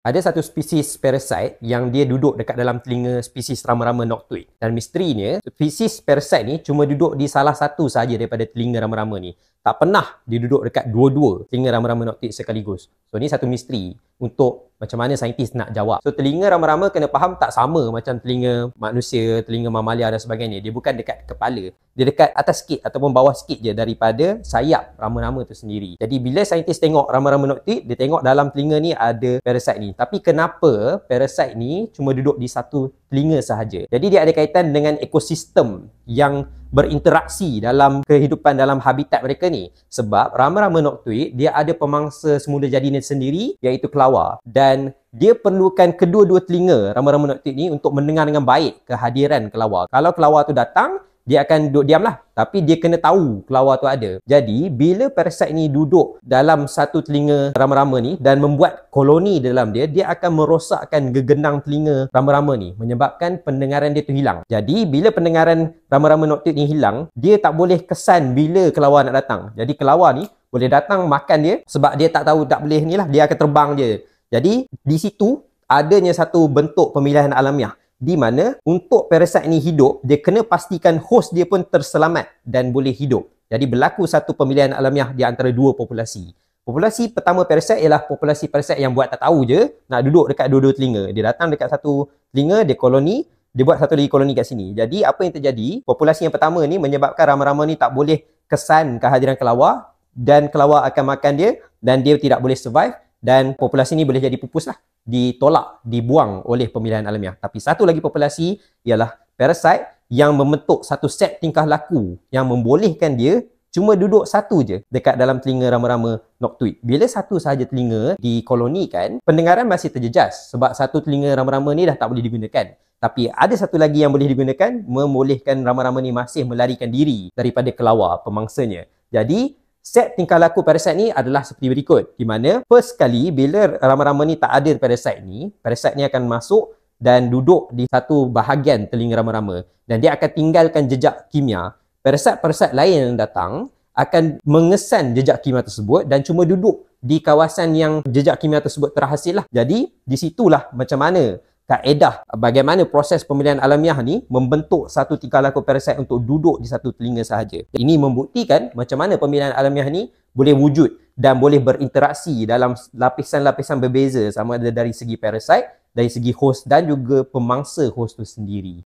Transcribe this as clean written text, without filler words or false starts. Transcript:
Ada satu spesies parasite yang dia duduk dekat dalam telinga spesies rama-rama noctuid. Dan misterinya, spesies parasite ni cuma duduk di salah satu sahaja daripada telinga rama-rama ni. Tak pernah dia duduk dekat dua-dua telinga rama-rama noctuid sekaligus. So, ni satu misteri untuk macam mana saintis nak jawab. So, telinga rama-rama kena faham tak sama macam telinga manusia, telinga mamalia dan sebagainya. Dia bukan dekat kepala. Dia dekat atas sikit ataupun bawah sikit je daripada sayap rama-rama tu sendiri. Jadi, bila saintis tengok rama-rama noctuid, dia tengok dalam telinga ni ada parasite ni. Tapi kenapa parasite ni cuma duduk di satu telinga sahaja? Jadi dia ada kaitan dengan ekosistem yang berinteraksi dalam kehidupan dalam habitat mereka ni. Sebab rama-rama noctuid dia ada pemangsa semula jadinya sendiri iaitu kelawar, dan dia perlukan kedua-dua telinga rama-rama noctuid ni untuk mendengar dengan baik kehadiran kelawar. Kalau kelawar tu datang, dia akan duduk diam lah. Tapi dia kena tahu kelawar tu ada. Jadi, bila parasite ni duduk dalam satu telinga rama-rama ni dan membuat koloni dalam dia, dia akan merosakkan gegenang telinga rama-rama ni, menyebabkan pendengaran dia tu hilang. Jadi, bila pendengaran rama-rama noctuid ni hilang, dia tak boleh kesan bila kelawar nak datang. Jadi, kelawar ni boleh datang makan dia sebab dia tak tahu tak boleh ni lah. Dia akan terbang je. Jadi, di situ adanya satu bentuk pemilihan alamiah, di mana untuk parasite ni hidup, dia kena pastikan host dia pun terselamat dan boleh hidup. Jadi berlaku satu pemilihan alamiah di antara dua populasi. Populasi pertama parasite ialah populasi parasite yang buat tak tahu je, nak duduk dekat dua-dua telinga. Dia datang dekat satu telinga, dia koloni, dia buat satu lagi koloni kat sini. Jadi apa yang terjadi, populasi yang pertama ni menyebabkan rama-rama ni tak boleh kesan kehadiran kelawar, dan kelawar akan makan dia dan dia tidak boleh survive, dan populasi ni boleh jadi pupus lah, ditolak, dibuang oleh pemilihan alamiah. Tapi satu lagi populasi ialah parasite yang membentuk satu set tingkah laku yang membolehkan dia cuma duduk satu je dekat dalam telinga rama-rama noctuid. Bila satu sahaja telinga dikolonikan, pendengaran masih terjejas sebab satu telinga rama-rama ni dah tak boleh digunakan. Tapi ada satu lagi yang boleh digunakan, membolehkan rama-rama ni masih melarikan diri daripada kelawar pemangsanya. Jadi, set tingkah laku parasite ni adalah seperti berikut, di mana first kali bila rama-rama ni tak ada parasite ni akan masuk dan duduk di satu bahagian telinga rama-rama, dan dia akan tinggalkan jejak kimia. Parasite-parasite lain yang datang akan mengesan jejak kimia tersebut dan cuma duduk di kawasan yang jejak kimia tersebut terhasil lah. Jadi di situlah macam mana kaedah bagaimana proses pemilihan alamiah ni membentuk satu tingkah laku parasite untuk duduk di satu telinga sahaja. Ini membuktikan macam mana pemilihan alamiah ni boleh wujud dan boleh berinteraksi dalam lapisan-lapisan berbeza, sama ada dari segi parasite, dari segi host dan juga pemangsa host tu sendiri.